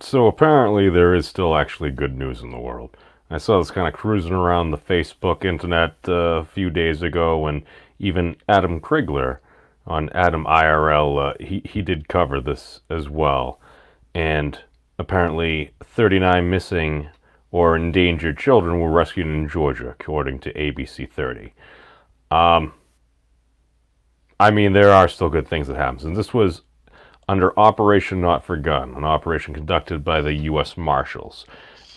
So apparently there is still actually good news in the world. I saw this kind of cruising around the Facebook internet a few days ago, when even Adam Krigler on Adam IRL, he did cover this as well. And apparently 39 missing or endangered children were rescued in Georgia, according to ABC 30. Um, I mean, there are still good things that happen. And this was under Operation Not Forgotten, an operation conducted by the U.S. Marshals.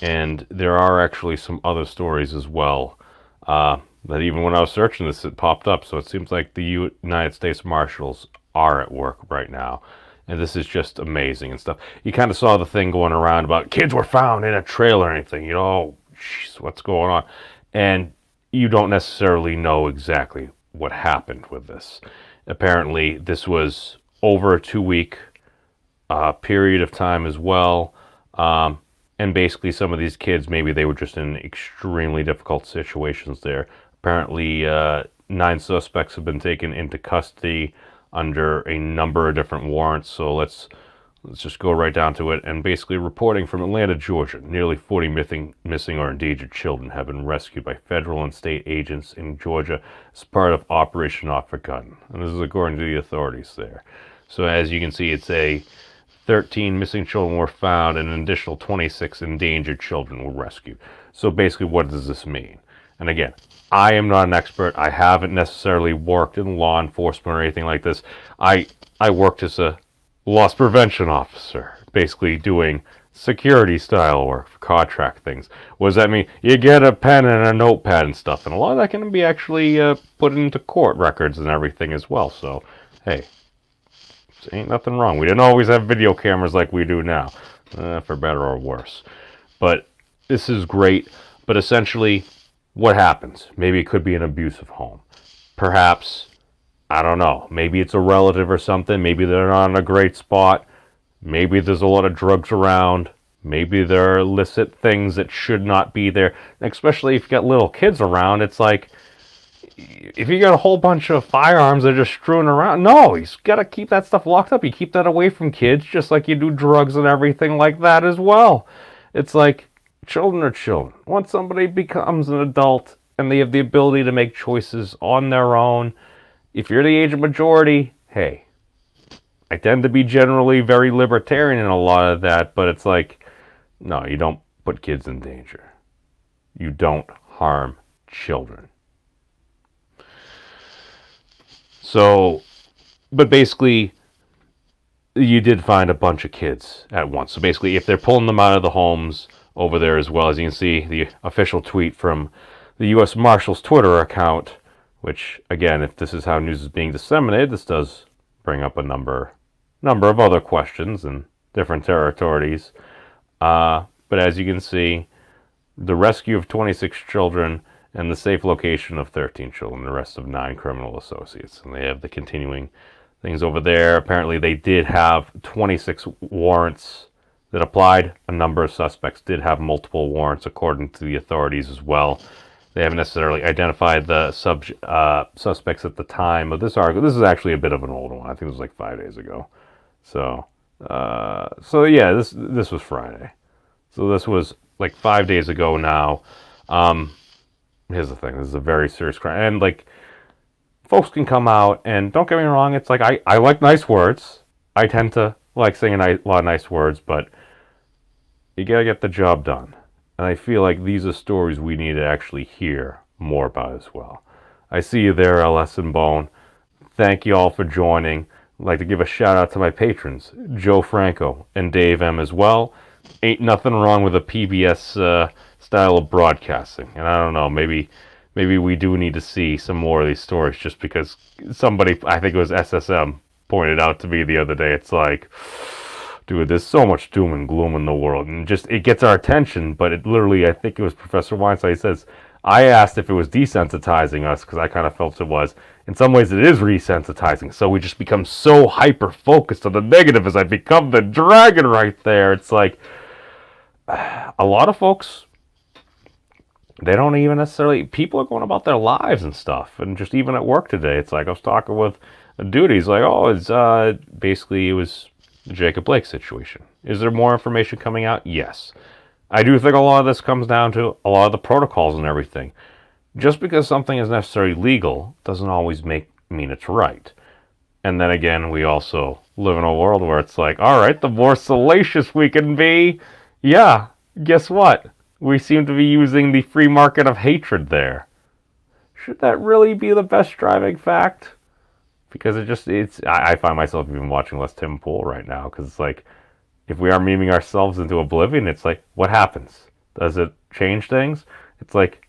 And there are actually some other stories as well that even when I was searching this, it popped up. So it seems like the United States Marshals are at work right now. And this is just amazing and stuff. You kind of saw the thing going around about kids were found in a trailer or anything. You know, oh, geez, what's going on? And you don't necessarily know exactly what happened with this. Apparently, this was over a 2 week period of time as well. And basically, some of these kids, maybe they were just in extremely difficult situations there. Apparently, 9 suspects have been taken into custody under a number of different warrants. So let's just go right down to it. And basically, reporting from Atlanta, Georgia, nearly 40 missing or endangered children have been rescued by federal and state agents in Georgia as part of Operation Not Forgotten. And this is according to the authorities there. So as you can see, it's a 13 missing children were found and an additional 26 endangered children were rescued. So basically, what does this mean? And again, I am not an expert. I haven't necessarily worked in law enforcement or anything like this. I worked as a loss prevention officer, basically doing security style work for contract things. What does that mean? You get a pen and a notepad and stuff, and a lot of that can be actually put into court records and everything as well. So, hey, ain't nothing wrong. We didn't always have video cameras like we do now, for better or worse. But this is great. But essentially, what happens? Maybe it could be an abusive home. Perhaps, I don't know, maybe it's a relative or something. Maybe they're not in a great spot. Maybe there's a lot of drugs around. Maybe there are illicit things that should not be there. Especially if you got little kids around, it's like, if you got a whole bunch of firearms that are just strewn around, no, you got to keep that stuff locked up. You keep that away from kids, just like you do drugs and everything like that as well. It's like, children are children. Once somebody becomes an adult and they have the ability to make choices on their own, if you're the age of majority, hey, I tend to be generally very libertarian in a lot of that, but it's like, no, you don't put kids in danger. You don't harm children. So, but basically, you did find a bunch of kids at once. So basically, if they're pulling them out of the homes over there as well, as you can see, the official tweet from the U.S. Marshals Twitter account, which, again, if this is how news is being disseminated, this does bring up a number of other questions in different territories. But as you can see, the rescue of 26 children and the safe location of 13 children, the rest of 9 criminal associates. And they have the continuing things over there. Apparently, they did have 26 warrants that applied. A number of suspects did have multiple warrants, according to the authorities as well. They haven't necessarily identified the suspects at the time of this article. This is actually a bit of an old one. I think it was like 5 days ago. So yeah, this was Friday. So this was like 5 days ago now. Here's the thing. This is a very serious crime. And like, folks can come out, and don't get me wrong, it's like, I like nice words. I tend to like saying a lot of nice words, but you gotta get the job done. And I feel like these are stories we need to actually hear more about as well. I see you there, LS and Bone. Thank you all for joining. I'd like to give a shout out to my patrons, Joe Franco and Dave M as well. Ain't nothing wrong with a PBS style of broadcasting. And I don't know, maybe we do need to see some more of these stories, just because somebody, I think it was SSM, pointed out to me the other day, it's like, dude, there's so much doom and gloom in the world, and just, it gets our attention, but it literally, I think it was Professor Weinstein, he says, I asked if it was desensitizing us, because I kind of felt it was. In some ways it is resensitizing, so we just become so hyper-focused on the negative as I become the dragon right there. It's like, a lot of folks, they don't even necessarily, people are going about their lives and stuff, and just even at work today, it's like, I was talking with a dude, he's like, oh, it's, basically, it was the Jacob Blake situation. Is there more information coming out? Yes. I do think a lot of this comes down to a lot of the protocols and everything. Just because something is necessarily legal doesn't always mean it's right. And then again, we also live in a world where it's like, all right, the more salacious we can be, yeah, guess what? We seem to be using the free market of hatred there. Should that really be the best driving fact? Because I find myself even watching less Tim Pool right now, because it's like, if we are memeing ourselves into oblivion, it's like, what happens? Does it change things? It's like,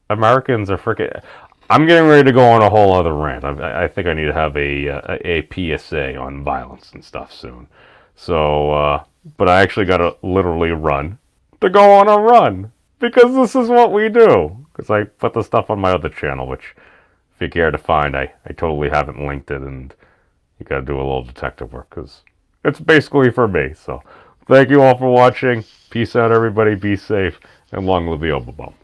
Americans are freaking... I'm getting ready to go on a whole other rant. I think I need to have a PSA on violence and stuff soon. So, but I actually got to literally run to go on a run, because this is what we do. Because I put the stuff on my other channel, which, if you care to find, I totally haven't linked it, and you got to do a little detective work, because it's basically for me. So, thank you all for watching. Peace out, everybody. Be safe, and long live the Obabom.